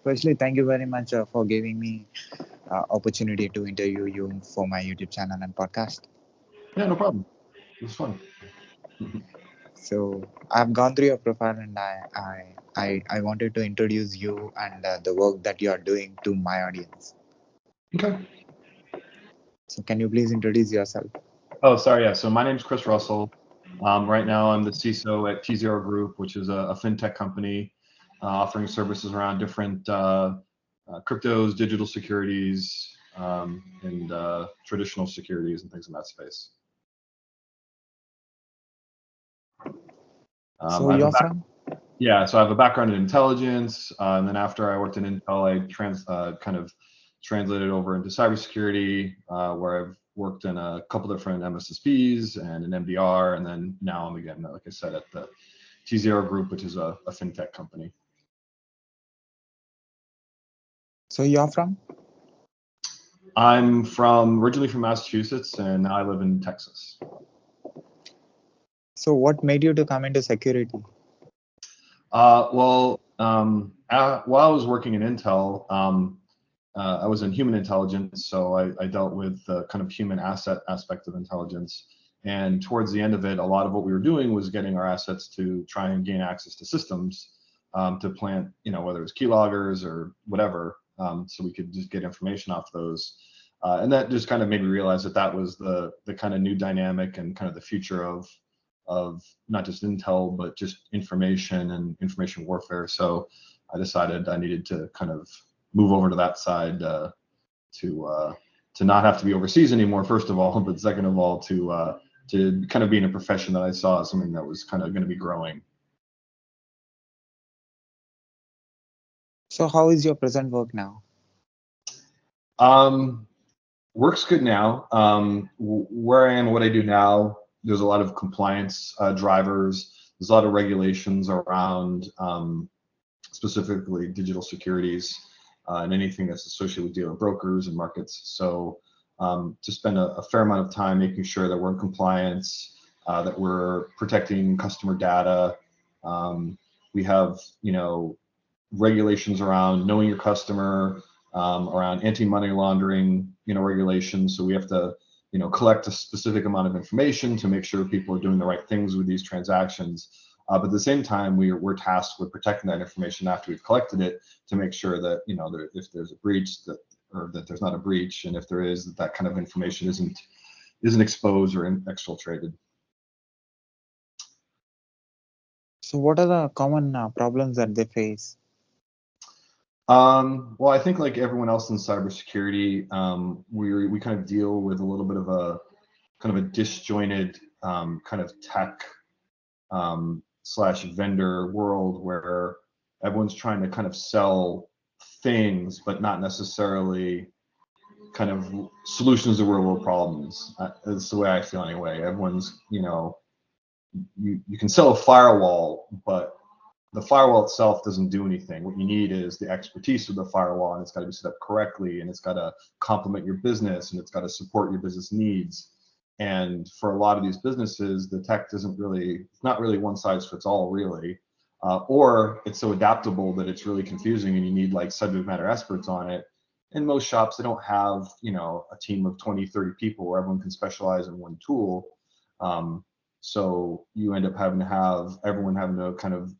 Firstly, thank you very much for giving me opportunity to interview you for my YouTube channel and podcast. Yeah, no problem. It was fun. So I've gone through your profile and I wanted to introduce you and the work that you are doing to my audience. Okay. So can you please introduce yourself? Oh, sorry. Yeah. So my name's Chris Russell. Right now, I'm the CISO at tZERO Group, which is a fintech company offering services around different cryptos, digital securities, and traditional securities and things in that space. So I have a you're from? so I have a background in intelligence, and then after I worked in Intel, I kind of translated over into cybersecurity, where I've worked in a couple different MSSPs and an MDR, and then now I'm again, like I said, at the tZERO Group, which is a fintech company. So you're from? I'm originally from Massachusetts, and now I live in Texas. So what made you to come into security? While I was working in Intel, I was in human intelligence, so I dealt with the kind of human asset aspect of intelligence. And towards the end of it, a lot of what we were doing was getting our assets to try and gain access to systems to plant, whether it was keyloggers or whatever, so we could just get information off those. And that just kind of made me realize that that was the kind of new dynamic and kind of the future of not just Intel, but just information and information warfare. So I decided I needed to kind of move over to that side to not have to be overseas anymore, first of all, but second of all, to kind of be in a profession that I saw as something that was kind of going to be growing. So how is your present work now? Works good now. Where I am, what I do now, there's a lot of compliance drivers. There's a lot of regulations around specifically digital securities and anything that's associated with dealer brokers and markets. So to spend a fair amount of time making sure that we're in compliance, that we're protecting customer data. We have, regulations around knowing your customer, around anti-money laundering, regulations. So we have to, collect a specific amount of information to make sure people are doing the right things with these transactions. But at the same time, we're tasked with protecting that information after we've collected it to make sure that, if there's a breach, that there's not a breach, and if there is, that kind of information isn't exposed or exfiltrated. So what are the common problems that they face? Well, I think like everyone else in cybersecurity, we kind of deal with a little bit of a kind of a disjointed kind of tech / vendor world where everyone's trying to kind of sell things, but not necessarily kind of solutions to real world problems. That's the way I feel anyway. Everyone's, you can sell a firewall, but the firewall itself doesn't do anything. What you need is the expertise of the firewall, and it's got to be set up correctly, and it's got to complement your business, and it's got to support your business needs. And for a lot of these businesses, the tech it's not really one size fits all, really. Or it's so adaptable that it's really confusing, and you need like subject matter experts on it. In most shops, they don't have, a team of 20, 30 people where everyone can specialize in one tool. So you end up having to have everyone having to kind of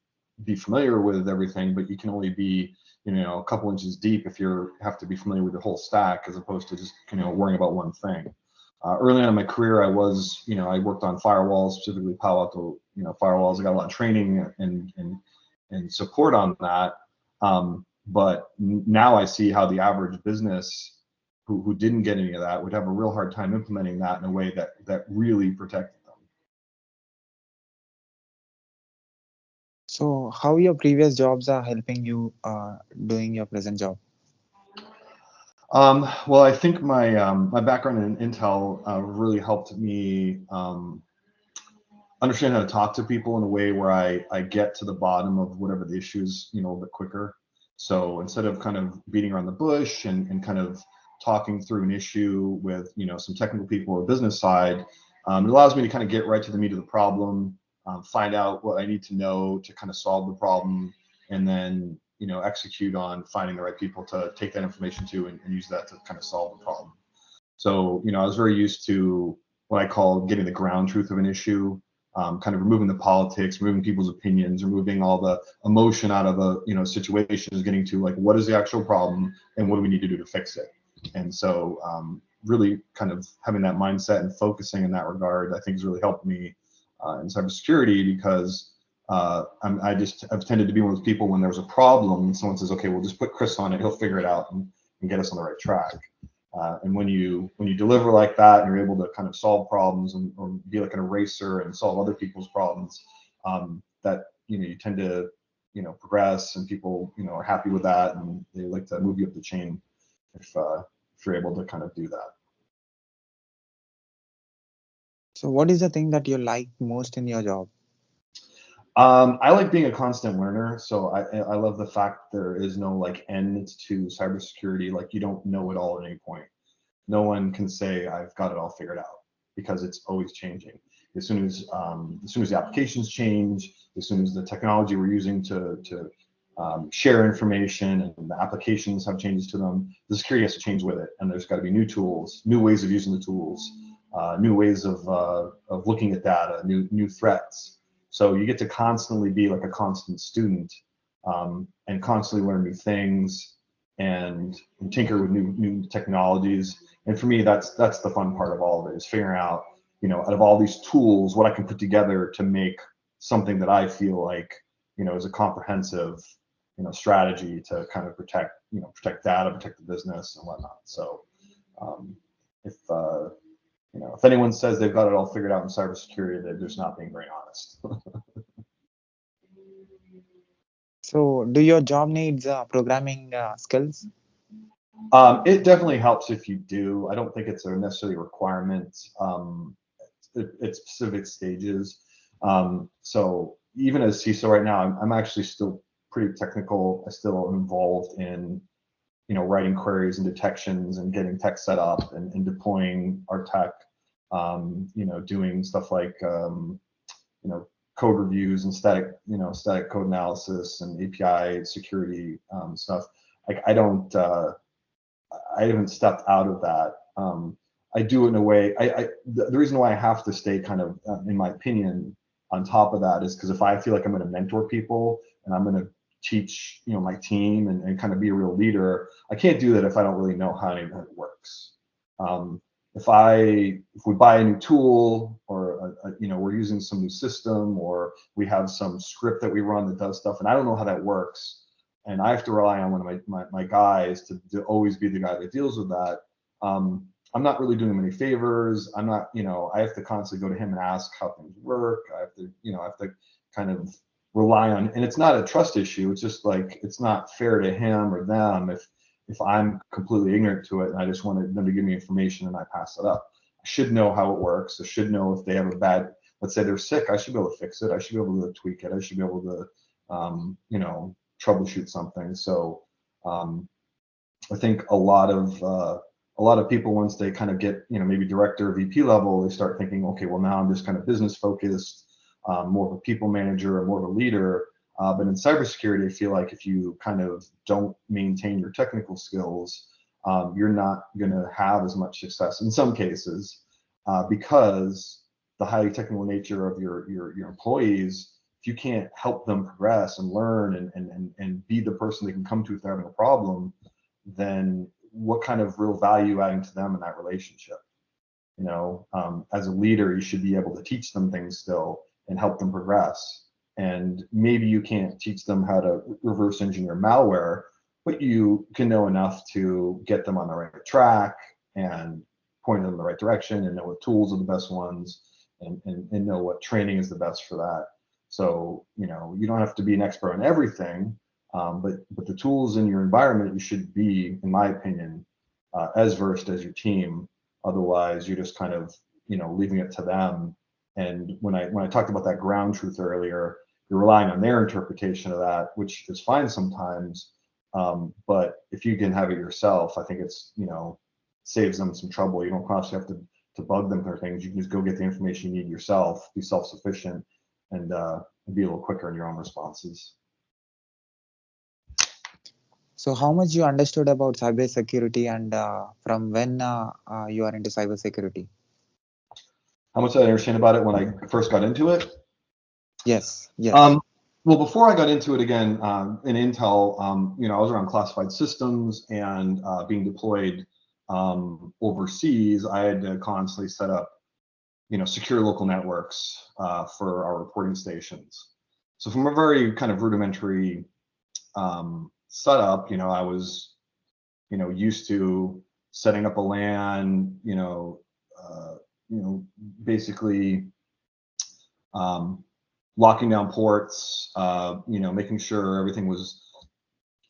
be familiar with everything, but you can only be, a couple inches deep if you have to be familiar with the whole stack, as opposed to just, worrying about one thing. Early on in my career, I worked on firewalls, specifically Palo Alto, firewalls. I got a lot of training and support on that. But now I see how the average business who didn't get any of that would have a real hard time implementing that in a way that really protected them. So how your previous jobs are helping you doing your present job? Well, I think my background in Intel really helped me understand how to talk to people in a way where I get to the bottom of whatever the issue is, a little bit quicker. So instead of kind of beating around the bush and kind of talking through an issue with, some technical people or business side, it allows me to kind of get right to the meat of the problem, find out what I need to know to kind of solve the problem, and then, execute on finding the right people to take that information to and use that to kind of solve the problem. So, I was very used to what I call getting the ground truth of an issue, kind of removing the politics, removing people's opinions, removing all the emotion out of a situation, is getting to like, what is the actual problem and what do we need to do to fix it? And so really kind of having that mindset and focusing in that regard, I think has really helped me in cybersecurity, because I've tended to be one of those people when there's a problem, someone says, okay, we'll just put Chris on it, he'll figure it out and get us on the right track. And when you deliver like that and you're able to kind of solve problems or be like an eraser and solve other people's problems, that you tend to progress, and people are happy with that, and they like to move you up the chain if you're able to kind of do that. So what is the thing that you like most in your job? I like being a constant learner. So I love the fact there is no like end to cybersecurity. Like you don't know it all at any point. No one can say I've got it all figured out, because it's always changing. As soon as the applications change, as soon as the technology we're using to share information and the applications have changes to them, the security has to change with it. And there's got to be new tools, new ways of using the tools, new ways of looking at data, new threats. So you get to constantly be like a constant student, and constantly learn new things and tinker with new technologies. And for me, that's the fun part of all of it, is figuring out, out of all these tools, what I can put together to make something that I feel like, is a comprehensive, strategy to kind of protect data, protect the business and whatnot. So if anyone says they've got it all figured out in cybersecurity, they're just not being very honest. So do your job needs programming skills? It definitely helps if you do. I don't think it's a necessarily requirement. At specific stages. So even as CISO right now, I'm actually still pretty technical. I still am involved in writing queries and detections and getting tech set up and deploying our tech. Doing stuff like code reviews and static code analysis and API security stuff. Like I haven't stepped out of that. I do it in a way. The reason why I have to stay kind of, in my opinion, on top of that is because if I feel like I'm going to mentor people and I'm going to teach, my team and kind of be a real leader, I can't do that if I don't really know how any of it works. If we buy a new tool, or we're using some new system, or we have some script that we run that does stuff, and I don't know how that works, and I have to rely on one of my guys to always be the guy that deals with that. I'm not really doing him any favors. I'm not, I have to constantly go to him and ask how things work. I have to kind of rely on, and it's not a trust issue. It's just like, it's not fair to him or them if I'm completely ignorant to it and I just wanted them to give me information and I pass it up. I should know how it works. I should know if they have a bad, let's say they're sick, I should be able to fix it. I should be able to tweak it. I should be able to, troubleshoot something. So I think a lot of people, once they kind of get maybe director or VP level, they start thinking, okay, well now I'm just kind of business focused, more of a people manager or more of a leader. But in cybersecurity, I feel like if you kind of don't maintain your technical skills, you're not going to have as much success in some cases, because the highly technical nature of your employees, if you can't help them progress and learn and be the person they can come to if they're having a problem, then what kind of real value adding to them in that relationship? As a leader, you should be able to teach them things still and help them progress. And maybe you can't teach them how to reverse engineer malware, but you can know enough to get them on the right track and point them in the right direction and know what tools are the best ones and know what training is the best for that. So, you don't have to be an expert on everything, but the tools in your environment, you should be, in my opinion, as versed as your team. Otherwise, you're just kind of, leaving it to them. And when I talked about that ground truth earlier, you're relying on their interpretation of that, which is fine sometimes. But if you can have it yourself, I think it's, saves them some trouble. You don't constantly have to bug them for things. You can just go get the information you need yourself, be self-sufficient, and be a little quicker in your own responses. So how much you understood about cybersecurity and from when you are into cybersecurity? How much did I understand about it when I first got into it? Yes, yes. Um, well, before I got into it again, in Intel, I was around classified systems and being deployed overseas. I had to constantly set up, secure local networks for our reporting stations. So from a very kind of rudimentary setup, I was, used to setting up a LAN, basically um, locking down ports, making sure everything was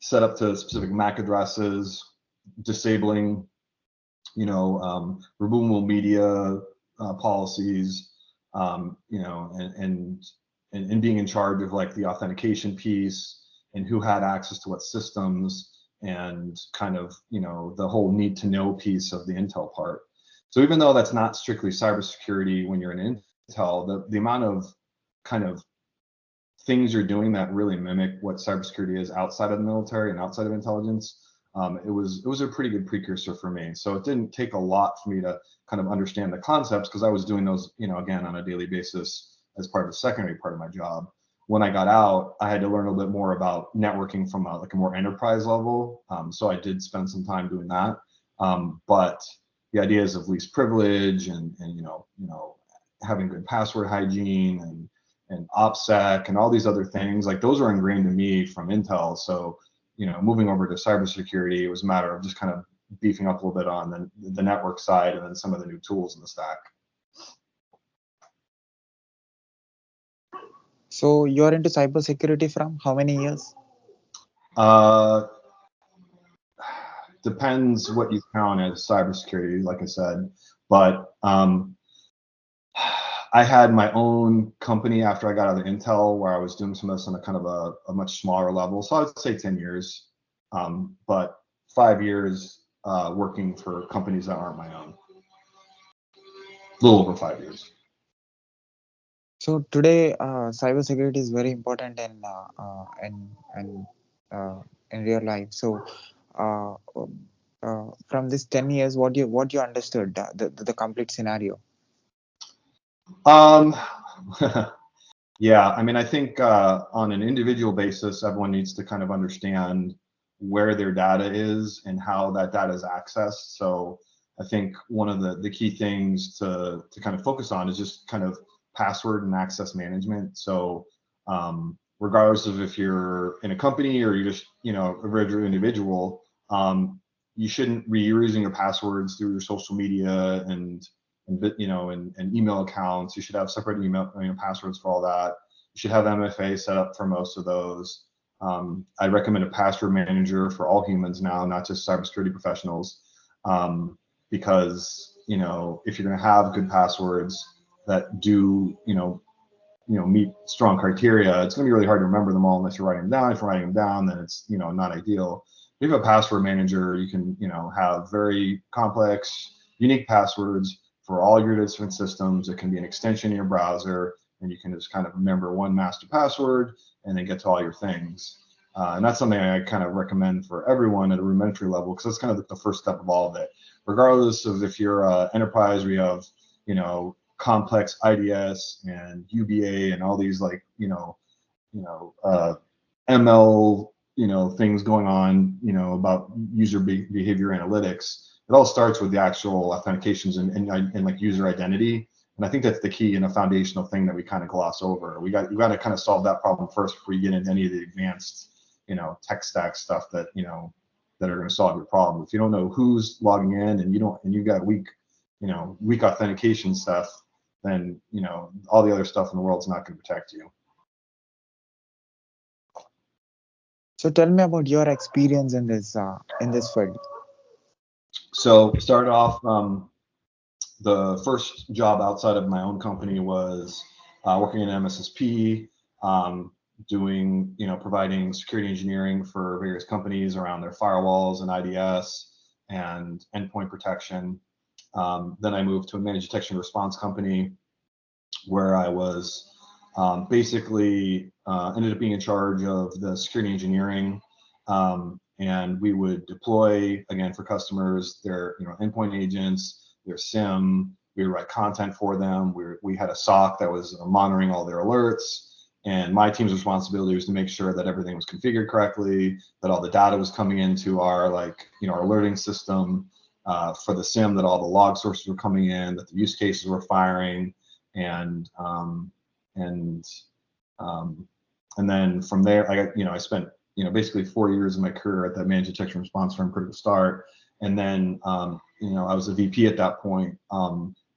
set up to specific MAC addresses, disabling, removable media policies, and being in charge of like the authentication piece and who had access to what systems and kind of, the whole need to know piece of the Intel part. So even though that's not strictly cybersecurity when you're in Intel, the amount of kind of things you're doing that really mimic what cybersecurity is outside of the military and outside of intelligence, it was a pretty good precursor for me. So it didn't take a lot for me to kind of understand the concepts because I was doing those, again on a daily basis as part of the secondary part of my job. When I got out, I had to learn a little bit more about networking from like a more enterprise level. So I did spend some time doing that. But the ideas of least privilege and having good password hygiene and OPSEC and all these other things, like those are ingrained in me from Intel. So, moving over to cybersecurity, it was a matter of just kind of beefing up a little bit on the network side and then some of the new tools in the stack. So you are into cybersecurity from how many years? Uh, Depends what you count as cybersecurity, like I said, but I had my own company after I got out of Intel where I was doing some of this on a kind of a much smaller level. So I would say 10 years, but 5 years working for companies that aren't my own. A little over 5 years. So today, cybersecurity is very important uh, in real life. So, uh, from this 10 years, what you understood the complete scenario? Um, yeah, I mean, I think on an individual basis, everyone needs to kind of understand where their data is and how that data is accessed. So I think one of the key things to kind of focus on is just kind of password and access management. So regardless of if you're in a company or you're just, a regular individual, you shouldn't be using your passwords through your social media and email accounts. You should have separate email passwords for all that. You should have MFA set up for most of those. I recommend a password manager for all humans now, not just cybersecurity professionals, because if you're going to have good passwords that do meet strong criteria, it's going to be really hard to remember them all unless you're writing them down. If you're writing them down, then it's not ideal. If you have a password manager, you can have very complex, unique passwords for all your different systems. It can be an extension in your browser, and you can just kind of remember one master password and then get to all your things. And that's something I kind of recommend for everyone at a rudimentary level because that's kind of the first step of all of it. Regardless of if you're enterprise, we have complex IDS and UBA and all these like ML things going on about user behavior analytics. It all starts with the actual authentications and like user identity. And I think that's the key and a foundational thing that we kind of gloss over. You got to kind of solve that problem first before you get into any of the advanced, tech stack stuff that that are going to solve your problem. If you don't know who's logging in and you've got weak authentication stuff, then all the other stuff in the world is not going to protect you. So tell me about your experience in this field. So started off, the first job outside of my own company was working in MSSP, doing providing security engineering for various companies around their firewalls and IDS and endpoint protection. Then I moved to a managed detection response company where I was basically ended up being in charge of the security engineering and we would deploy, again, for customers, their endpoint agents, their SIM. We would write content for them. We had a SOC that was monitoring all their alerts. And my team's responsibility was to make sure that everything was configured correctly, that all the data was coming into our our alerting system for the SIM, that all the log sources were coming in, that the use cases were firing, and then from there, I spent basically 4 years of my career at that managed detection response firm, Critical Start, and then I was a VP at that point.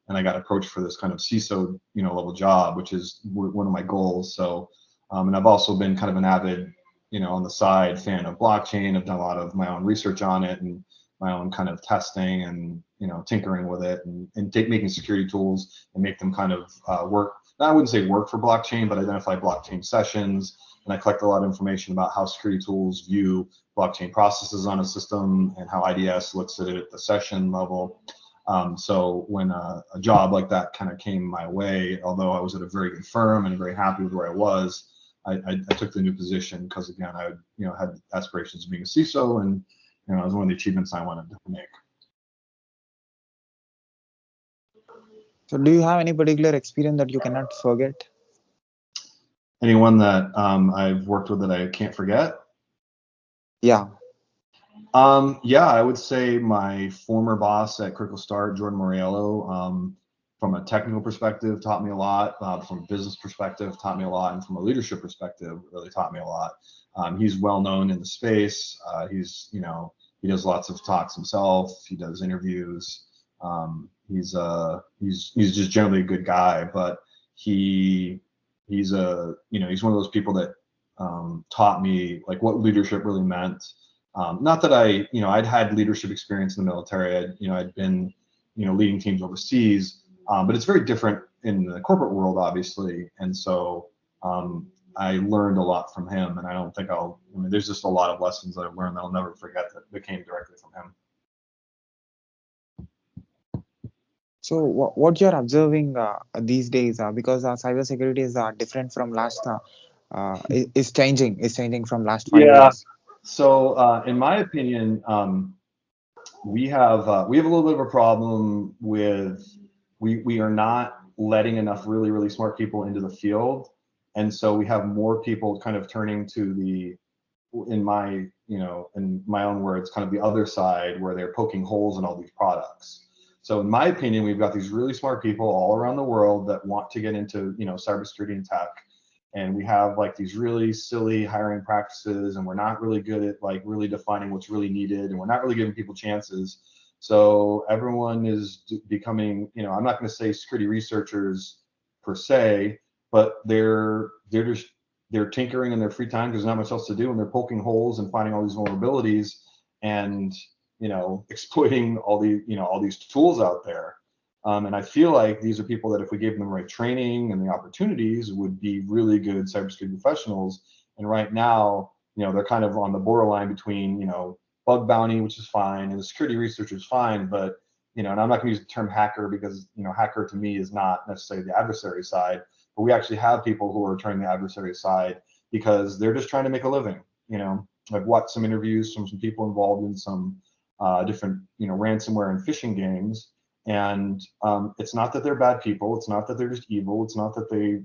And I got approached for this kind of CISO, level job, which is one of my goals. So, and I've also been kind of an avid, on the side fan of blockchain. I've done a lot of my own research on it and my own kind of testing and, tinkering with it and making security tools and make them kind of work. I wouldn't say work for blockchain, but identify blockchain sessions. And I collect a lot of information about how security tools view blockchain processes on a system and how IDS looks at it at the session level. So when a job like that kind of came my way, although I was at a very good firm and very happy with where I was, I took the new position because, again, I had aspirations of being a CISO, and it was one of the achievements I wanted to make. So do you have any particular experience that you cannot forget? Anyone that I've worked with that I can't forget? Yeah. Yeah, I would say my former boss at Critical Start, Jordan Moriello, from a technical perspective, taught me a lot. From a business perspective, taught me a lot, and from a leadership perspective, really taught me a lot. He's well known in the space. He does lots of talks himself. He does interviews. He's just generally a good guy, but he's one of those people that taught me like what leadership really meant. Not that I'd had leadership experience in the military. I'd been, leading teams overseas, but it's very different in the corporate world, obviously. And so I learned a lot from him, and I don't think there's just a lot of lessons that I've learned that I'll never forget that came directly from him. So what you're observing these days, because cybersecurity is different from last, is changing from last 5 years. So in my opinion, we have a little bit of a problem with we are not letting enough really, really smart people into the field, and so we have more people kind of turning to in my own words, kind of the other side, where they're poking holes in all these products. So in my opinion, we've got these really smart people all around the world that want to get into cybersecurity and tech, and we have like these really silly hiring practices, and we're not really good at like really defining what's really needed, and we're not really giving people chances. So everyone is becoming, I'm not going to say security researchers per se, but they're tinkering in their free time because there's not much else to do, and they're poking holes and finding all these vulnerabilities and exploiting all these tools out there. And I feel like these are people that if we gave them the right training and the opportunities would be really good cybersecurity professionals. And right now, they're kind of on the borderline between, bug bounty, which is fine, and the security research is fine, but, and I'm not going to use the term hacker because, hacker to me is not necessarily the adversary side, but we actually have people who are turning the adversary side because they're just trying to make a living. I've watched some interviews from some people involved in some different, ransomware and phishing games. And it's not that they're bad people. It's not that they're just evil. It's not that they,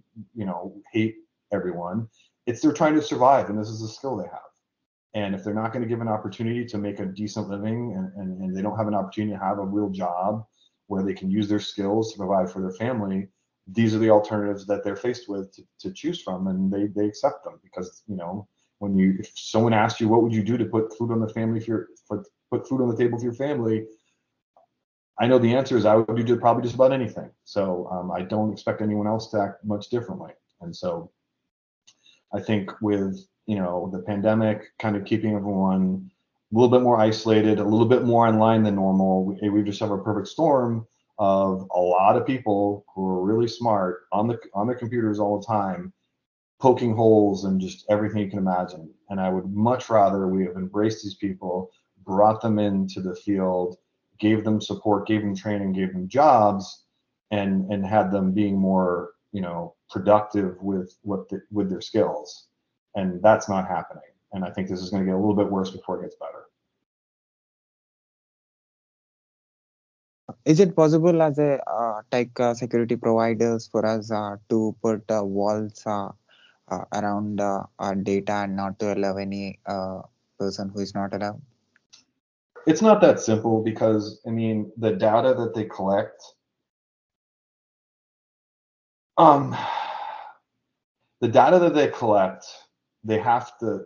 hate everyone. It's they're trying to survive, and this is a skill they have. And if they're not going to give an opportunity to make a decent living, and they don't have an opportunity to have a real job where they can use their skills to provide for their family, these are the alternatives that they're faced with to choose from, and they accept them because, if someone asked you what would you do to put food on the family put food on the table for your family, I know the answer is I would do probably just about anything. So I don't expect anyone else to act much differently. And so I think with, the pandemic kind of keeping everyone a little bit more isolated, a little bit more online than normal, we just have a perfect storm of a lot of people who are really smart on their computers all the time, poking holes in just everything you can imagine. And I would much rather we have embraced these people, brought them into the field, gave them support, gave them training, gave them jobs, and had them being more, productive with their skills. And that's not happening. And I think this is going to get a little bit worse before it gets better. Is it possible as a tech security providers for us to put walls around our data and not to allow any person who is not allowed? It's not that simple because, I mean, the data that they collect, the data that they collect, they have to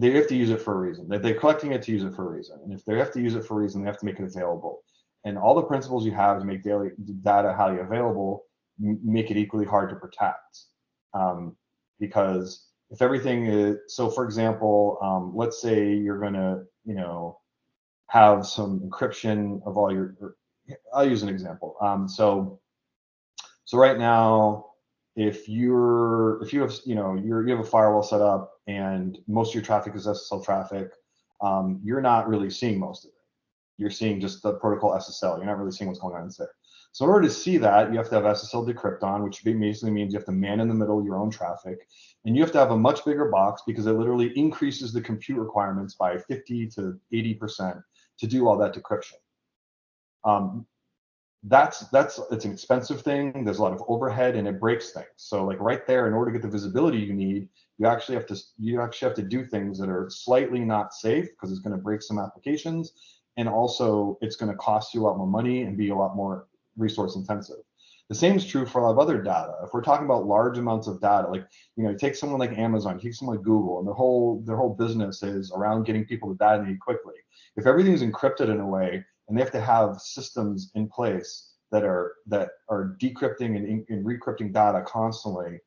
use it for a reason. They're collecting it to use it for a reason. And if they have to use it for a reason, they have to make it available. And all the principles you have to make daily data highly available make it equally hard to protect. Because if everything is, so for example, let's say you're gonna, have some encryption of all your, I'll use an example. So right now, if you have a firewall set up and most of your traffic is SSL traffic, you're not really seeing most of it. You're seeing just the protocol SSL. You're not really seeing what's going on there. So in order to see that, you have to have SSL decrypt on, which basically means you have to man in the middle your own traffic, and you have to have a much bigger box because it literally increases the compute requirements by 50 to 80% to do all that decryption. It's an expensive thing. There's a lot of overhead and it breaks things. So like right there, in order to get the visibility you need, you actually have to do things that are slightly not safe because it's going to break some applications, and also it's going to cost you a lot more money and be a lot more resource intensive. The same is true for a lot of other data. If we're talking about large amounts of data, like take someone like Amazon, take someone like Google, and their whole business is around getting people the data they need quickly. If everything's encrypted in a way, and they have to have systems in place that are decrypting and recrypting data constantly,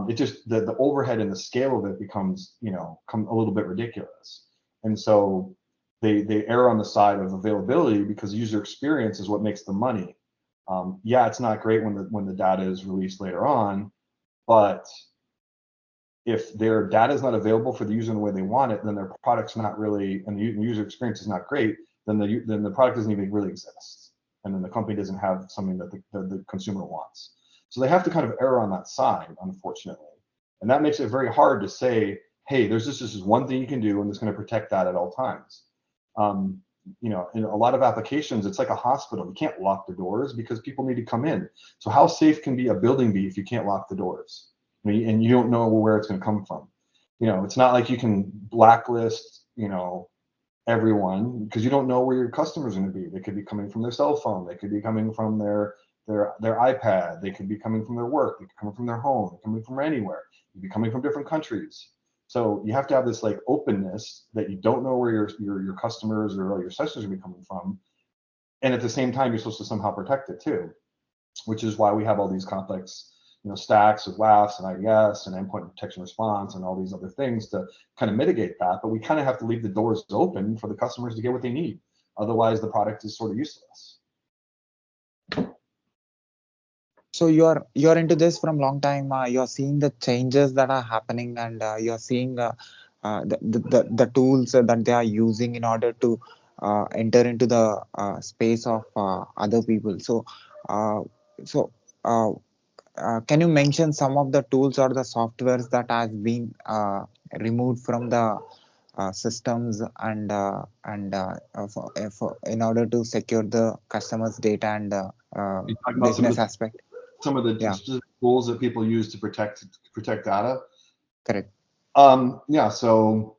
it just the overhead and the scale of it becomes a little bit ridiculous. And so they err on the side of availability because user experience is what makes the money. Yeah, it's not great when the data is released later on, but if their data is not available for the user in the way they want it, then their product's not really, and the user experience is not great, then the product doesn't even really exist, and then the company doesn't have something that the consumer wants. So they have to kind of err on that side, unfortunately, and that makes it very hard to say, hey, there's this one thing you can do, and it's going to protect that at all times. In a lot of applications, it's like a hospital. You can't lock the doors because people need to come in. So how safe can a building be if you can't lock the doors? And you don't know where it's going to come from? It's not like you can blacklist, everyone, because you don't know where your customers are going to be. They could be coming from their cell phone. They could be coming from their iPad. They could be coming from their work. They could be coming from their home. They're coming from anywhere. They could be coming from different countries. So you have to have this like openness that you don't know where your customers or your sessions are going to be coming from, and at the same time you're supposed to somehow protect it too, which is why we have all these complex stacks of WAFs and IDS and endpoint protection response and all these other things to kind of mitigate that. But we kind of have to leave the doors open for the customers to get what they need. Otherwise, the product is sort of useless. So you're into this from long time. You're seeing the changes that are happening, and you're seeing the tools that they are using in order to enter into the space of other people. So uh, so uh, can you mention some of the tools or the softwares that has been removed from the systems and in order to secure the customers' data and You talk about business aspect? some of the Yeah, specific tools that people use to protect data. correct. Yeah. So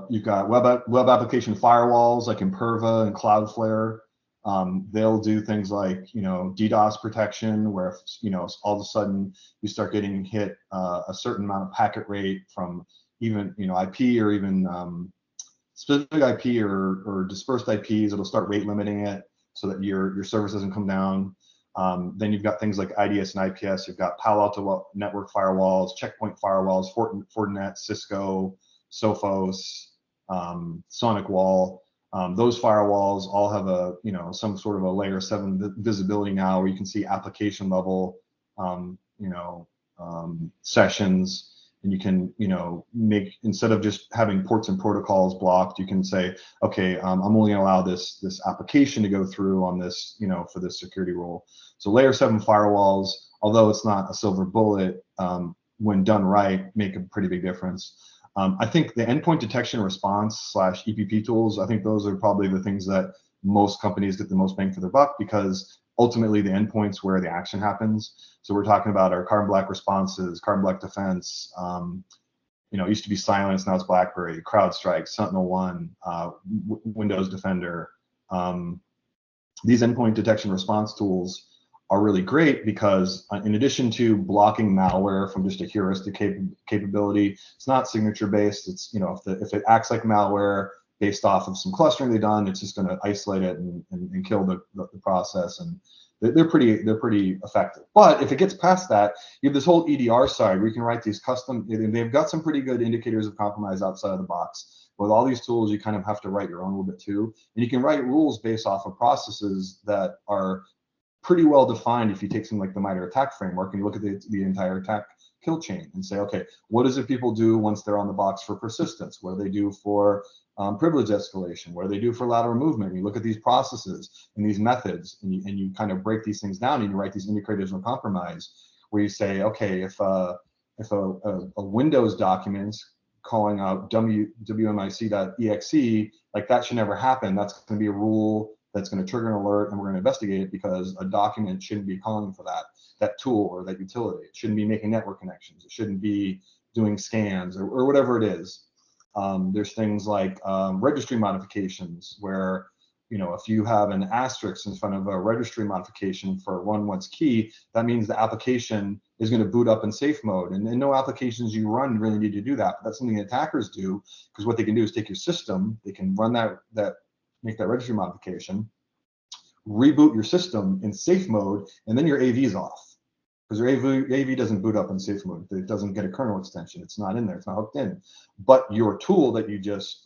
you've got web application firewalls like Imperva and Cloudflare. They'll do things like DDoS protection, where all of a sudden you start getting hit a certain amount of packet rate from even IP or even specific IP or dispersed IPs. It'll start rate limiting it so that your service doesn't come down. Then you've got things like IDS and IPS. You've got Palo Alto network firewalls, Checkpoint firewalls, Fortinet, Cisco, Sophos, SonicWall. Those firewalls all have some sort of a layer 7 visibility now, where you can see application level sessions, and you can make, instead of just having ports and protocols blocked, you can say, okay, I'm only going to allow this application to go through on this for this security rule. So layer 7 firewalls, although it's not a silver bullet, when done right, make a pretty big difference. I think the endpoint detection response / EPP tools, I think those are probably the things that most companies get the most bang for their buck, because ultimately the endpoint's where the action happens. So we're talking about our carbon black responses, carbon black defense, it used to be Silence, now it's BlackBerry, CrowdStrike, SentinelOne, Windows Defender. These endpoint detection response tools are really great because in addition to blocking malware from just a heuristic capability, it's not signature based. It's, if it acts like malware based off of some clustering they've done, it's just going to isolate it and kill the process. And they're pretty effective. But if it gets past that, you have this whole EDR side where you can write these custom, and they've got some pretty good indicators of compromise outside of the box. With all these tools, you kind of have to write your own a little bit too. And you can write rules based off of processes that are pretty well defined if you take something like the MITRE ATT&CK framework and you look at the entire attack kill chain and say, okay, what does it people do once they're on the box for persistence? What do they do for privilege escalation? What do they do for lateral movement? And you look at these processes and these methods, and you kind of break these things down, and you write these indicators of compromise where you say, okay, if a Windows document calling out wmic.exe, like that should never happen. That's going to be a rule that's going to trigger an alert, and we're going to investigate it because a document shouldn't be calling for that tool or that utility. It shouldn't be making network connections. It shouldn't be doing scans or whatever it is. There's things like registry modifications where, if you have an asterisk in front of a registry modification for run once key, that means the application is going to boot up in safe mode. And no applications you run really need to do that. But that's something attackers do, because what they can do is take your system, they can run make that registry modification, reboot your system in safe mode, and then your AV's off. Because your AV doesn't boot up in safe mode. It doesn't get a kernel extension. It's not in there. It's not hooked in. But your tool that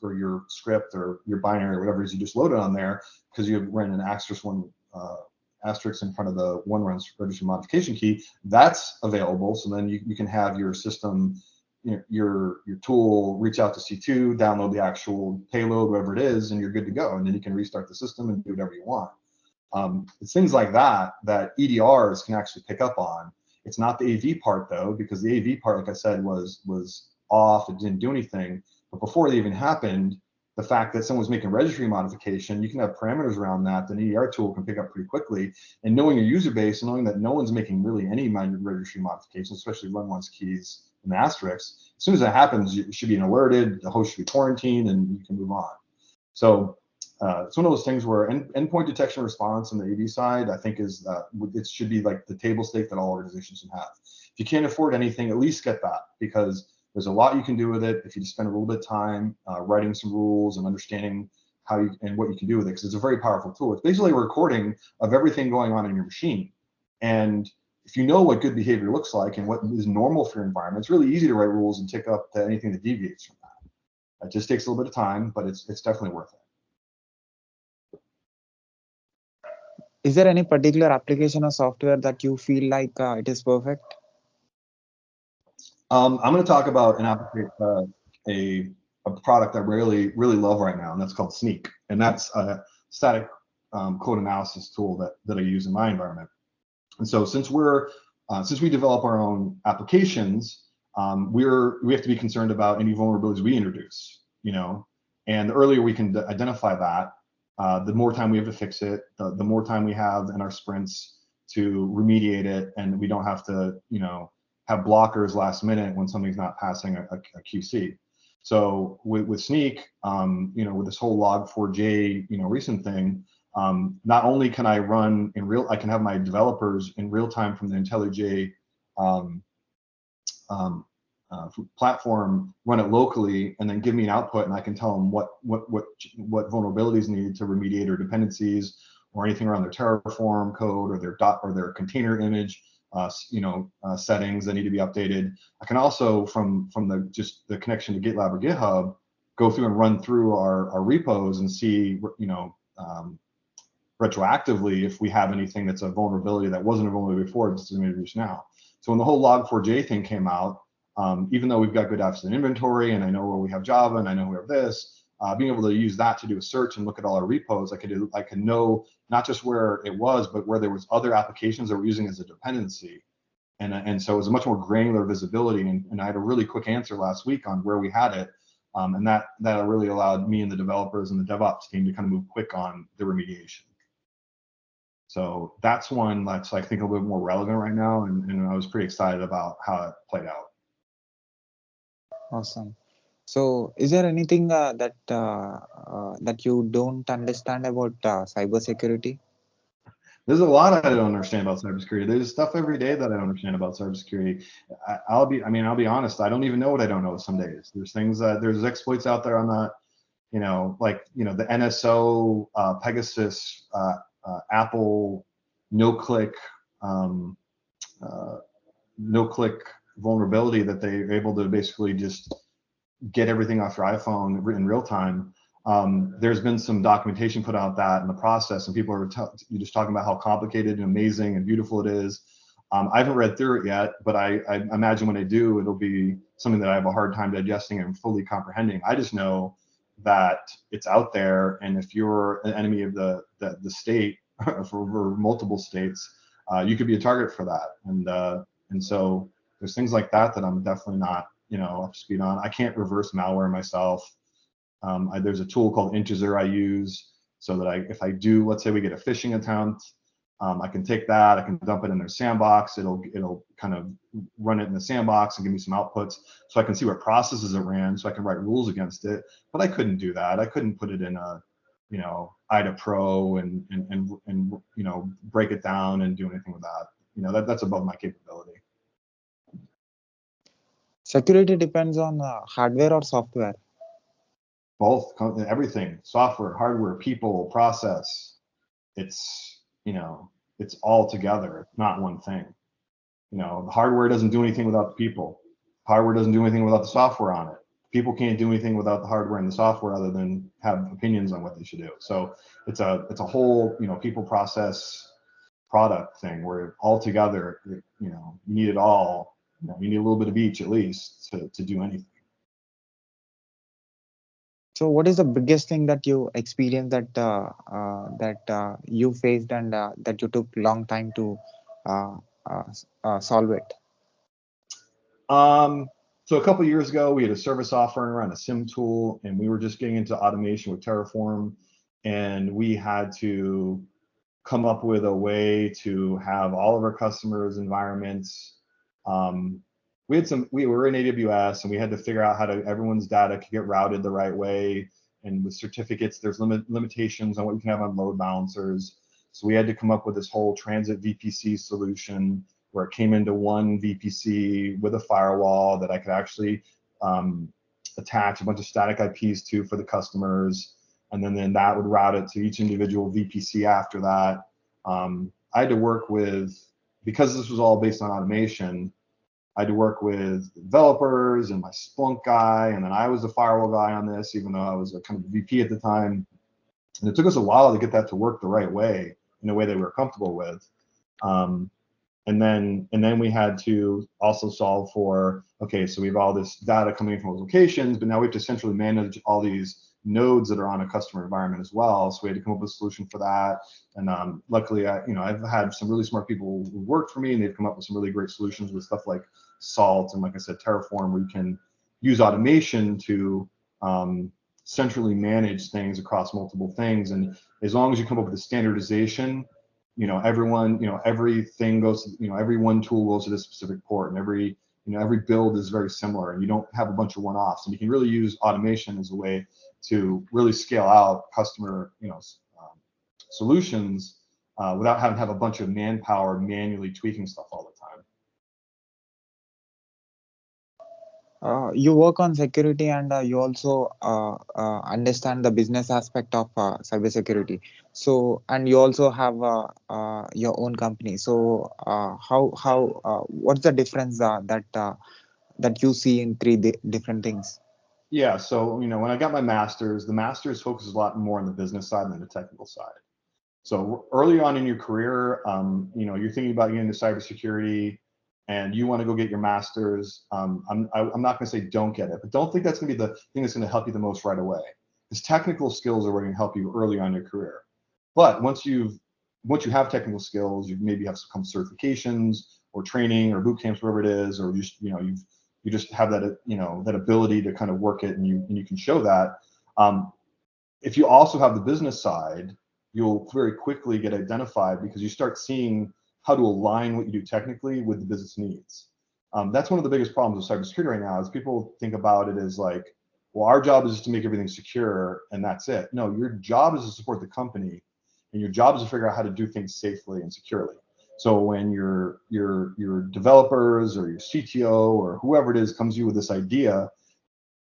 or your script or your binary or whatever it is you just loaded on there, because you ran an asterisk in front of the one runs registry modification key, that's available. So then you can have your system, your tool reach out to C2, download the actual payload, whatever it is, and you're good to go. And then you can restart the system and do whatever you want. It's things like that EDRs can actually pick up on. It's not the AV part though, because the AV part, like I said, was off. It didn't do anything. But before they even happened, the fact that someone's making registry modification, you can have parameters around that. The EDR tool can pick up pretty quickly. And knowing your user base and knowing that no one's making really any registry modifications, especially run once keys and asterisks, as soon as that happens, you should be alerted. The host should be quarantined, and you can move on. So it's one of those things where endpoint detection response on the AV side, I think, is it should be like the table stake that all organizations should have. If you can't afford anything, at least get that, because there's a lot you can do with it if you just spend a little bit of time writing some rules and understanding how you and what you can do with it, because it's a very powerful tool. It's basically a recording of everything going on in your machine. And if you know what good behavior looks like and what is normal for your environment, it's really easy to write rules and tick up to anything that deviates from that. It just takes a little bit of time, but it's definitely worth it. Is there any particular application or software that you feel like it is perfect? I'm going to talk about an application, a product I really love right now, and that's called Snyk, and that's a static code analysis tool that I use in my environment. And so since we develop our own applications, we have to be concerned about any vulnerabilities we introduce, and the earlier we can identify that, the more time we have to fix it, the more time we have in our sprints to remediate it, and we don't have to, have blockers last minute when something's not passing a QC. So with Snyk, with this whole log4j, recent thing, not only can I run I can have my developers in real time from the IntelliJ platform run it locally, and then give me an output, and I can tell them what vulnerabilities needed to remediate, or dependencies, or anything around their Terraform code or their container image, settings that need to be updated. I can also from the connection to GitLab or GitHub go through and run through our repos and see retroactively if we have anything that's a vulnerability that wasn't a vulnerability before, it's introduced now. So when the whole log4j thing came out, even though we've got good apps in inventory, and I know where we have Java, and I know we have this, being able to use that to do a search and look at all our repos, I can know not just where it was, but where there was other applications that we're using as a dependency. and so it was a much more granular visibility. And I had a really quick answer last week on where we had it, and that really allowed me and the developers and the DevOps team to kind of move quick on the remediation. So that's one that's, I think, a little bit more relevant right now, and I was pretty excited about how it played out. Awesome. So, is there anything that you don't understand about cybersecurity? There's a lot I don't understand about cybersecurity. There's stuff every day that I don't understand about cybersecurity. I'll be honest, I don't even know what I don't know some days. There's things there's exploits out there I'm not, the NSO, Pegasus, Apple, no-click, um, no-click vulnerability that they're able to basically just get everything off your iPhone in real time. There's been some documentation put out that in the process, and people are just talking about how complicated and amazing and beautiful it is. I haven't read through it yet, but I imagine when I do, it'll be something that I have a hard time digesting and fully comprehending. I just know that it's out there, and if you're an enemy of the state for multiple states, you could be a target for that. And so there's things like that I'm definitely not up to speed on. I can't reverse malware myself. There's a tool called tZERO I use so that if I do, let's say we get a phishing attempt, I can take that, I can dump it in their sandbox. It'll kind of run it in the sandbox and give me some outputs so I can see what processes it ran so I can write rules against it. But I couldn't do that. I couldn't put it in a, IDA Pro and break it down and do anything with that. That's above my capability. Security depends on hardware or software. Both, everything, software, hardware, people, process. It's it's all together. It's not one thing. The hardware doesn't do anything without the people. Hardware doesn't do anything without the software on it. People can't do anything without the hardware and the software other than have opinions on what they should do. So it's a whole people, process, product thing where all together you need it all. You need a little bit of each at least to do anything. So, what is the biggest thing that you experienced that you faced and that you took long time to uh, solve it? So a couple of years ago, we had a service offering around a SIM tool, and we were just getting into automation with Terraform, and we had to come up with a way to have all of our customers' environments. We were in AWS, and we had to figure out how everyone's data could get routed the right way. And with certificates, there's limitations on what you can have on load balancers. So we had to come up with this whole transit VPC solution where it came into one VPC with a firewall that I could actually attach a bunch of static IPs to for the customers. And then that would route it to each individual VPC after that. I had to work with, because this was all based on automation, I had to work with developers and my Splunk guy, and then I was the firewall guy on this, even though I was a kind of VP at the time. And it took us a while to get that to work the right way, in a way that we were comfortable with. And then we had to also solve for, okay, so we have all this data coming from those locations, but now we have to centrally manage all these nodes that are on a customer environment as well. So we had to come up with a solution for that. And luckily, I've had some really smart people who worked for me, and they've come up with some really great solutions with stuff like Salt and, like I said, Terraform, where you can use automation to centrally manage things across multiple things. And as long as you come up with a standardization, everyone, everything goes to, every one tool goes to this specific port, and every build is very similar, and you don't have a bunch of one-offs. And you can really use automation as a way to really scale out customer, solutions without having to have a bunch of manpower manually tweaking stuff all the time. You work on security and you also understand the business aspect of cybersecurity. So, and you also have your own company. So, what's the difference that you see in three different things? Yeah, so when I got my master's, the master's focuses a lot more on the business side than the technical side. So early on in your career, you're thinking about getting into cybersecurity, and you want to go get your master's. I'm not going to say don't get it, but don't think that's going to be the thing that's going to help you the most right away. Because technical skills are going to help you early on in your career. But once you have technical skills, you maybe have some certifications, or training or boot camps, whatever it is, or you just have that that ability to kind of work it, and you can show that. If you also have the business side, you'll very quickly get identified because you start seeing how to align what you do technically with the business needs. That's one of the biggest problems with cybersecurity right now is people think about it as like, well, our job is just to make everything secure and that's it. No, your job is to support the company, and your job is to figure out how to do things safely and securely. So when your developers or your CTO or whoever it is comes to you with this idea,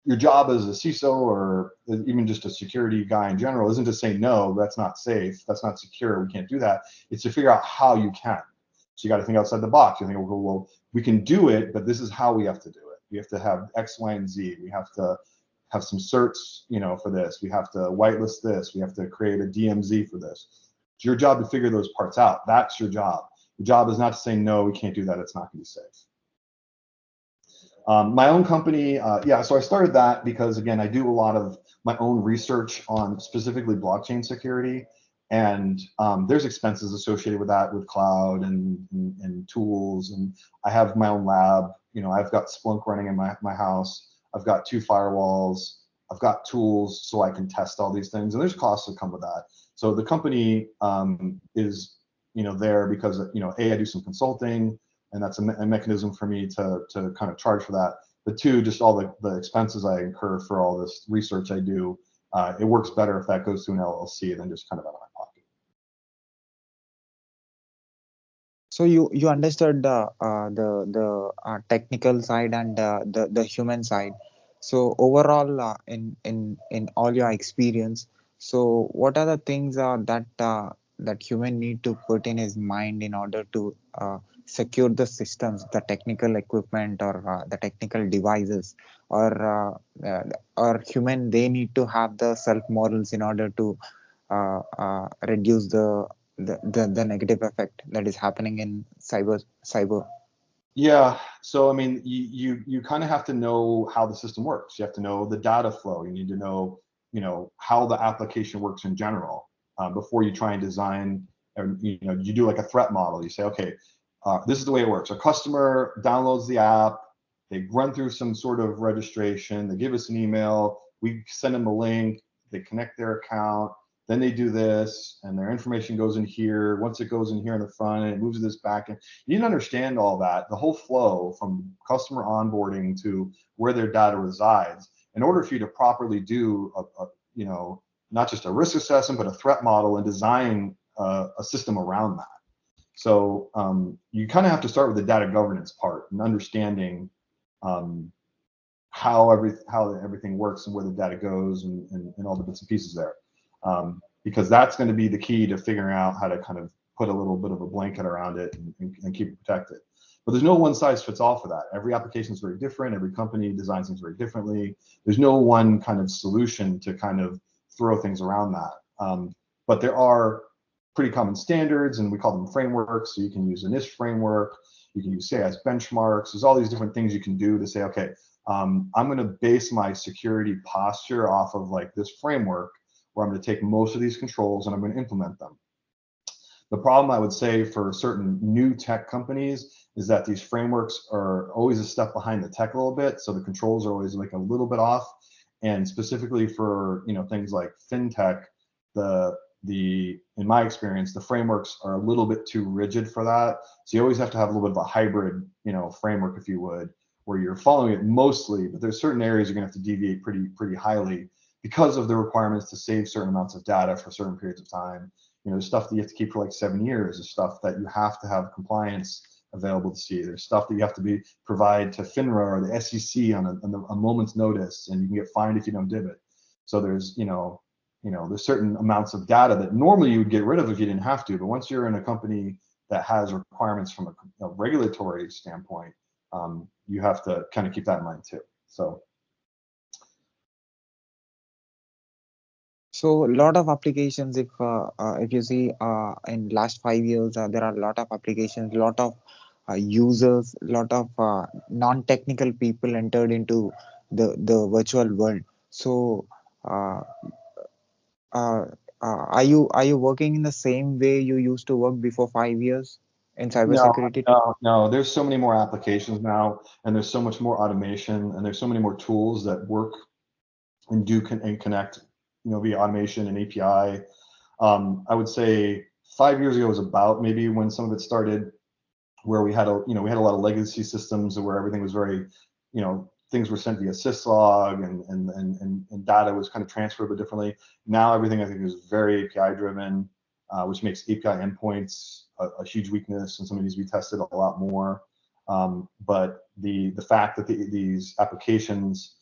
your job as a CISO or even just a security guy in general isn't to say, no, that's not safe, that's not secure, we can't do that. It's to figure out how you can. So you got to think outside the box. You think, well, we can do it, but this is how we have to do it. We have to have X, Y, and Z. We have to have some certs, for this. We have to whitelist this. We have to create a DMZ for this. It's your job to figure those parts out. That's your job. The job is not to say, no, we can't do that, it's not going to be safe. My own company, so I started that because, again, I do a lot of my own research on specifically blockchain security, and there's expenses associated with that, with cloud and tools, and I have my own lab. I've got Splunk running in my house. I've got 2 firewalls. I've got tools so I can test all these things, and there's costs that come with that. So the company is there because I do some consulting, and that's a mechanism for me to kind of charge for that. But 2, just all the expenses I incur for all this research I do, it works better if that goes to an LLC than just kind of out of my pocket. So you understood the technical side and the human side. So overall, in all your experience, so what are the things that human need to put in his mind in order to secure the systems, the technical equipment, or the technical devices, or human, they need to have the self morals in order to reduce the negative effect that is happening in cyber. Yeah, so I mean, you kind of have to know how the system works. You have to know the data flow. You need to know how the application works in general before you try and design. You do like a threat model. You say, okay, this is the way it works. A customer downloads the app, they run through some sort of registration, they give us an email, we send them a link, they connect their account, then they do this, and their information goes in here. Once it goes in here in the front, and it moves to this back end. You need to understand all that, the whole flow from customer onboarding to where their data resides, in order for you to properly do not just a risk assessment, but a threat model and design a system around that. So you kind of have to start with the data governance part and understanding how everything works and where the data goes and all the bits and pieces there. Because that's going to be the key to figuring out how to kind of put a little bit of a blanket around it and keep it protected. But there's no one size fits all for that. Every application is very different. Every company designs things very differently. There's no one kind of solution to kind of throw things around that. But there are pretty common standards, and we call them frameworks. So you can use a NIST framework. You can use CIS benchmarks. There's all these different things you can do to say, okay, I'm going to base my security posture off of like this framework, where I'm going to take most of these controls and I'm going to implement them. The problem I would say for certain new tech companies is that these frameworks are always a step behind the tech a little bit, so the controls are always like a little bit off. And specifically for things like fintech, in my experience, the frameworks are a little bit too rigid for that. So you always have to have a little bit of a hybrid, framework, if you would, where you're following it mostly, but there's certain areas you're going to have to deviate pretty highly because of the requirements to save certain amounts of data for certain periods of time. There's stuff that you have to keep for like 7 years. There's stuff that you have to have compliance available to see. There's stuff that you have to provide to FINRA or the SEC on a moment's notice, and you can get fined if you don't do it. So there's there's certain amounts of data that normally you would get rid of if you didn't have to. But once you're in a company that has requirements from a regulatory standpoint, you have to kind of keep that in mind too. So a lot of applications, if you see in last 5 years, there are a lot of applications, lot of users, lot of non-technical people entered into the virtual world. So uh, are you working in the same way you used to work before 5 years in No, cybersecurity too? no. There's so many more applications now, and there's so much more automation, and there's so many more tools that work and and connect, via automation and API. I would say 5 years ago was about maybe when some of it started, where we had a lot of legacy systems where everything was very, things were sent via syslog, and data was kind of transferred a bit differently. Now everything I think is very API driven, which makes API endpoints a huge weakness, and some of these we tested a lot more. But the fact that these applications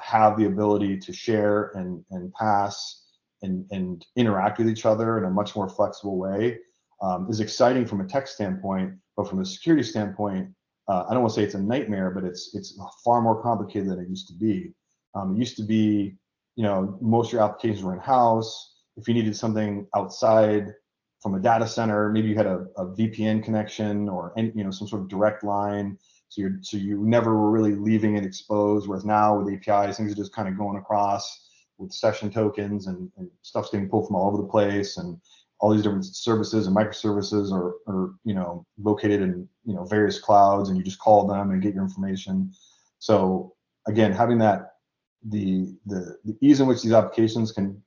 have the ability to share and pass and interact with each other in a much more flexible way is exciting from a tech standpoint, but from a security standpoint, I don't want to say it's a nightmare, but it's far more complicated than it used to be. It used to be, most of your applications were in house. If you needed something outside from a data center, maybe you had a VPN connection or some sort of direct line. So you never were really leaving it exposed. Whereas now with APIs, things are just kind of going across with session tokens, and stuff's getting pulled from all over the place, and all these different services and microservices are located in various clouds, and you just call them and get your information. So again, having that the ease in which these applications can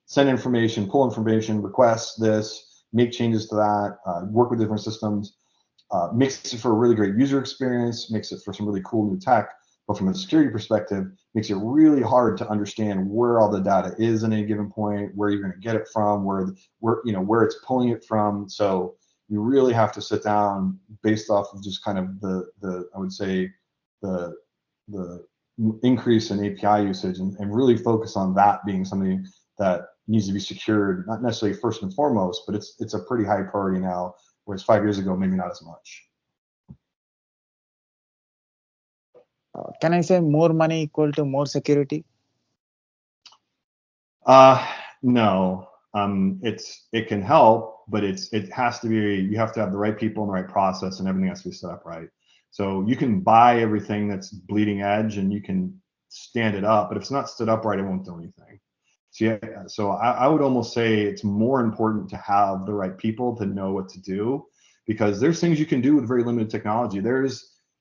send information, pull information, request this, make changes to that, work with different systems, makes it for a really great user experience, makes it for some really cool new tech. But from a security perspective, makes it really hard to understand where all the data is at any given point, where you're going to get it from, where it's pulling it from. So you really have to sit down based off of just kind of the I would say the increase in API usage, and really focus on that being something that needs to be secured, not necessarily first and foremost, but it's a pretty high priority now, whereas 5 years ago maybe not as much. Can I say more money equal to more security? No. It can help, but it has to be, you have to have the right people and the right process, and everything has to be set up right. So you can buy everything that's bleeding edge and you can stand it up, but if it's not stood up right, it won't do anything. So yeah, so I would almost say it's more important to have the right people to know what to do, because there's things you can do with very limited technology.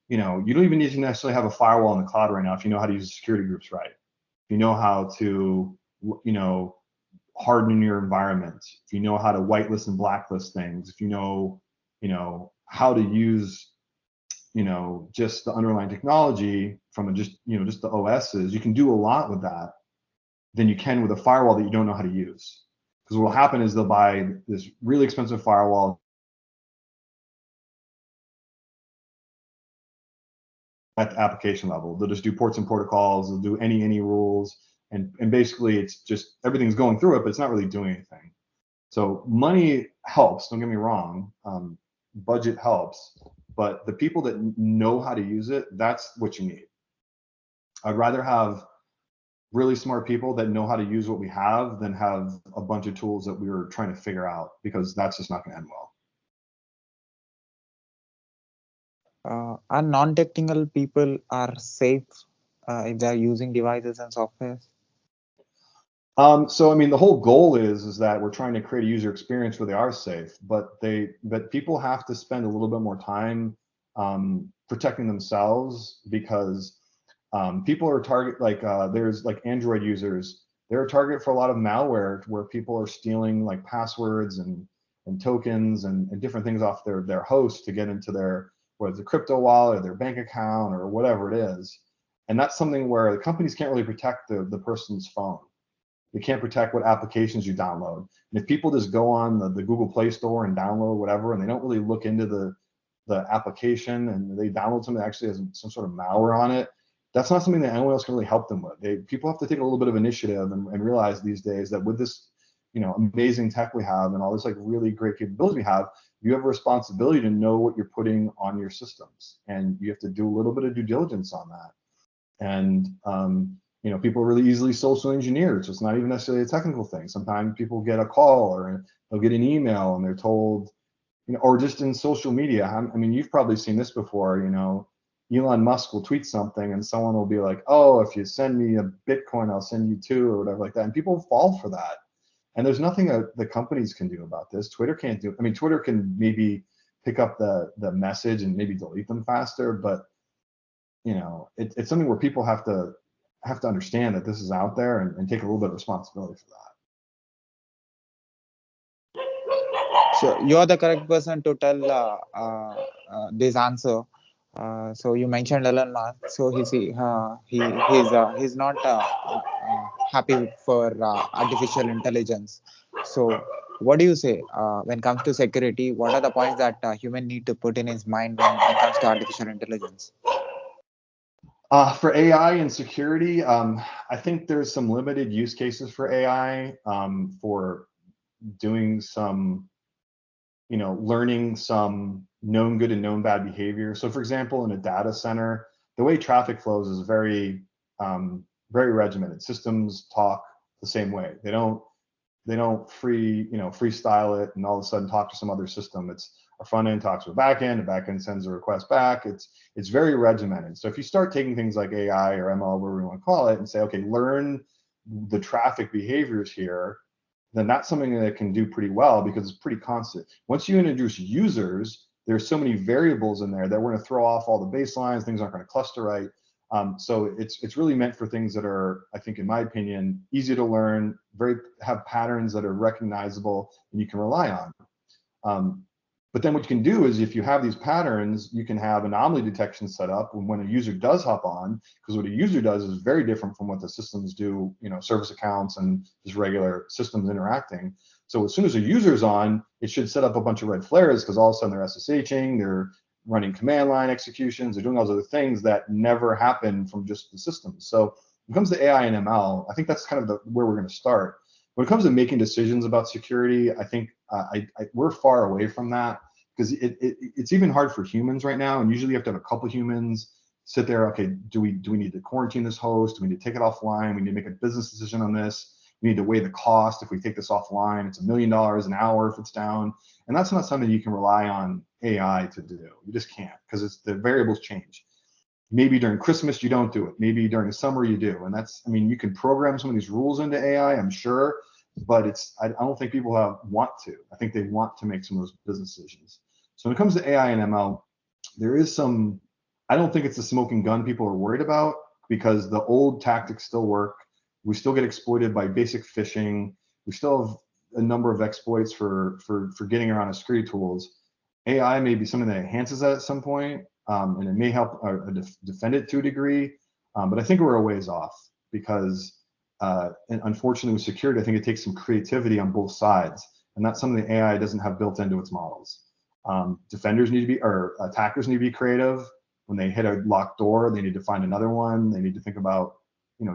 You don't even need to necessarily have a firewall in the cloud right now if you know how to use the security groups right. If you know how to, harden your environment, if you know how to whitelist and blacklist things, if you know how to use, just the underlying technology from just the OSs, you can do a lot with that than you can with a firewall that you don't know how to use. Because what will happen is they'll buy this really expensive firewall at the application level. They'll just do ports and protocols, they'll do any rules, and basically it's just everything's going through it, but it's not really doing anything. So money helps, don't get me wrong, budget helps, but the people that know how to use it, that's what you need. I'd rather have really smart people that know how to use what we have than have a bunch of tools that we were trying to figure out, because that's just not going to end well. Are non-technical people are safe if they're using devices and software? So I mean, the whole goal is that we're trying to create a user experience where they are safe, but people have to spend a little bit more time protecting themselves, because people are target, like there's like Android users, they're a target for a lot of malware where people are stealing like passwords and tokens and different things off their host to get into their, whether it's a crypto wallet or their bank account or whatever it is. And that's something where the companies can't really protect the person's phone. They can't protect what applications you download. And if people just go on the Google Play Store and download whatever, and they don't really look into the application, and they download something that actually has some sort of malware on it, that's not something that anyone else can really help them with. People have to take a little bit of initiative and realize these days that with this, amazing tech we have and all this like really great capabilities we have, you have a responsibility to know what you're putting on your systems, and you have to do a little bit of due diligence on that. And people are really easily social engineered, so it's not even necessarily a technical thing. Sometimes people get a call or they'll get an email and they're told, or just in social media. I mean, you've probably seen this before. Elon Musk will tweet something and someone will be like, "Oh, if you send me a Bitcoin, I'll send you two," or whatever like that. And people fall for that. And there's nothing the companies can do about this. Twitter can't do. I mean, Twitter can maybe pick up the message and maybe delete them faster. But it's something where people have to understand that this is out there and take a little bit of responsibility for that. So you are the correct person to tell this answer. So you mentioned Elon Musk. So he's not happy for artificial intelligence. So what do you say when it comes to security? What are the points that human need to put in his mind when it comes to artificial intelligence? For AI and security, I think there's some limited use cases for AI for doing some, learning some known good and known bad behavior. So for example, in a data center, the way traffic flows is very regimented. Systems talk the same way. They don't freestyle it and all of a sudden talk to some other system. It's a front end talks to a back end, the back end sends a request back. It's very regimented. So if you start taking things like AI or ML, whatever you want to call it, and say, okay, learn the traffic behaviors here, then that's something that it can do pretty well because it's pretty constant. Once you introduce users, there's so many variables in there that we're going to throw off all the baselines, things aren't going to cluster right. So it's really meant for things that are, I think, in my opinion, easy to learn, have patterns that are recognizable and you can rely on. But then what you can do is if you have these patterns, you can have anomaly detection set up when a user does hop on, because what a user does is very different from what the systems do, service accounts and just regular systems interacting. So as soon as a user's on, it should set up a bunch of red flares because all of a sudden they're SSHing, they're running command line executions, they're doing all those other things that never happen from just the systems. So when it comes to AI and ML, I think that's kind of where we're going to start. When it comes to making decisions about security, I think we're far away from that because it's even hard for humans right now. And usually you have to have a couple humans sit there. Okay, do we need to quarantine this host? Do we need to take it offline? We need to make a business decision on this. We need to weigh the cost. If we take this offline, it's $1 million an hour if it's down. And that's not something you can rely on AI to do. You just can't because the variables change. Maybe during Christmas you don't do it. Maybe during the summer you do. And you can program some of these rules into AI, I'm sure, but I don't think people want to. I think they want to make some of those business decisions. So when it comes to AI and ML, there is some, I don't think it's the smoking gun people are worried about because the old tactics still work. We still get exploited by basic phishing. We still have a number of exploits for getting around security tools. AI may be something that enhances that at some point, and it may help defend it to a degree, but I think we're a ways off because, and unfortunately with security, I think it takes some creativity on both sides, and that's something that AI doesn't have built into its models. Defenders need to be, or attackers need to be creative. When they hit a locked door, they need to find another one. They need to think about,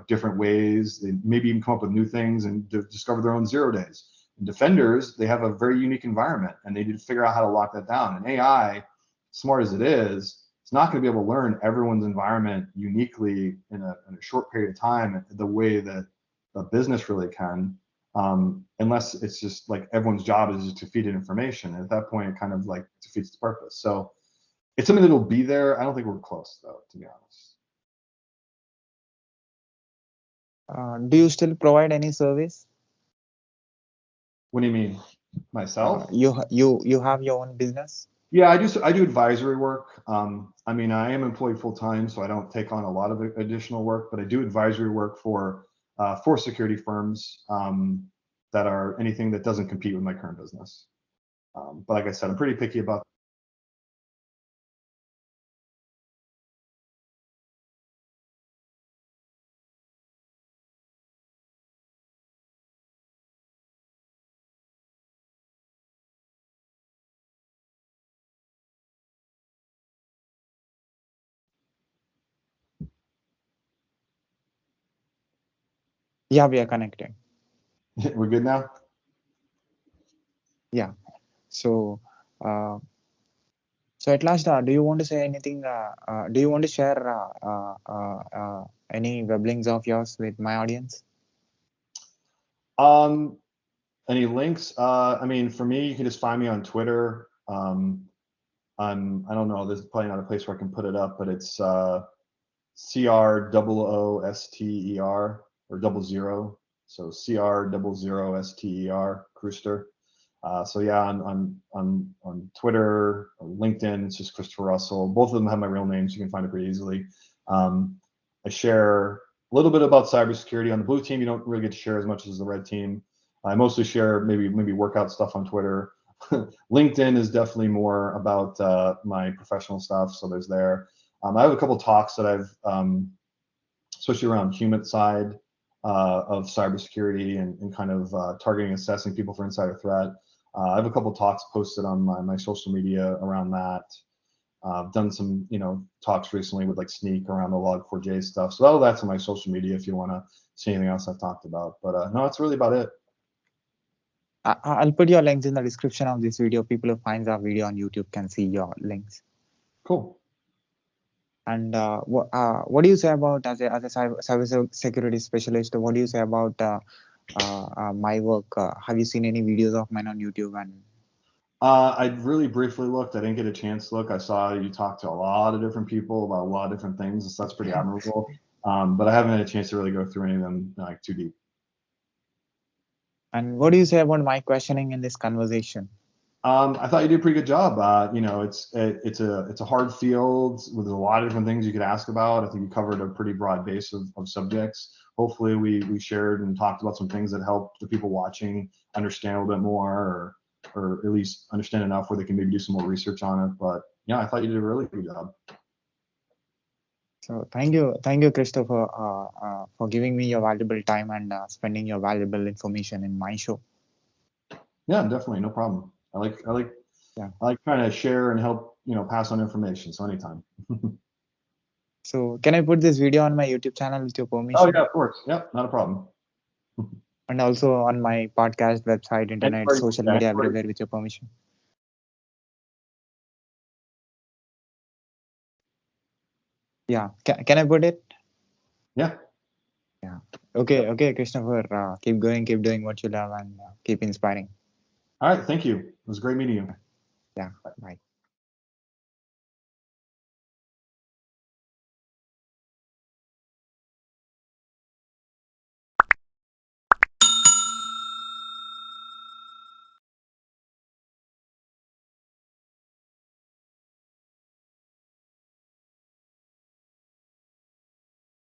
different ways. They maybe even come up with new things and discover their own 0 days. And defenders, they have a very unique environment and they need to figure out how to lock that down. And AI, smart as it is, it's not going to be able to learn everyone's environment uniquely in a short period of time the way that a business really can, unless it's just like everyone's job is just to feed it information. And at that point, it kind of like defeats the purpose. So it's something that'll be there. I don't think we're close though, to be honest. Do you still provide any service? What do you mean? Myself? You have your own business? Yeah, I do advisory work. I am employed full time, so I don't take on a lot of additional work, but I do advisory work for security firms that are anything that doesn't compete with my current business. But like I said, I'm pretty picky about. Yeah, we are connected. We're good now. Yeah. So, uh, so at last, do you want to say anything? Do you want to share any web links of yours with my audience? Any links? For me, you can just find me on Twitter. I don't know. There's probably not a place where I can put it up, but it's CROOSTER or 00. So CROOSTER, Crooster. So yeah, on Twitter, or LinkedIn, it's just Christopher Russell. Both of them have my real names. You can find it pretty easily. I share a little bit about cybersecurity. On the blue team, you don't really get to share as much as the red team. I mostly share maybe workout stuff on Twitter. LinkedIn is definitely more about my professional stuff. So there's there. I have a couple talks that I've, especially around human side of cybersecurity and kind of targeting, assessing people for insider threat. I have a couple talks posted on my social media around that. I've done some, talks recently with like Snyk around the log4j stuff. So all that's on my social media if you want to see anything else I've talked about. But no, that's really about it. I'll put your links in the description of this video. People who find our video on YouTube can see your links. Cool. And what do you say about, as a cyber security specialist, what do you say about my work? Have you seen any videos of mine on YouTube? And I really briefly looked. I didn't get a chance to look. I saw you talk to a lot of different people about a lot of different things. So that's pretty admirable. But I haven't had a chance to really go through any of them like too deep. And what do you say about my questioning in this conversation? I thought you did a pretty good job. It's a hard field with a lot of different things you could ask about. I think you covered a pretty broad base of subjects. Hopefully we shared and talked about some things that help the people watching understand a little bit more, or at least understand enough where they can maybe do some more research on it. But yeah, I thought you did a really good job. So thank you, Christopher, for giving me your valuable time and spending your valuable information in my show. Yeah, definitely, no problem. I like trying to share and help, pass on information. So anytime. So can I put this video on my YouTube channel with your permission? Oh yeah, of course. Yeah, not a problem. And also on my podcast, website, internet, social media, everywhere with your permission. Yeah, can I put it? Yeah. Yeah. Okay, Christopher. Keep going, keep doing what you love, and keep inspiring. All right, thank you. It was great meeting you. Yeah, bye.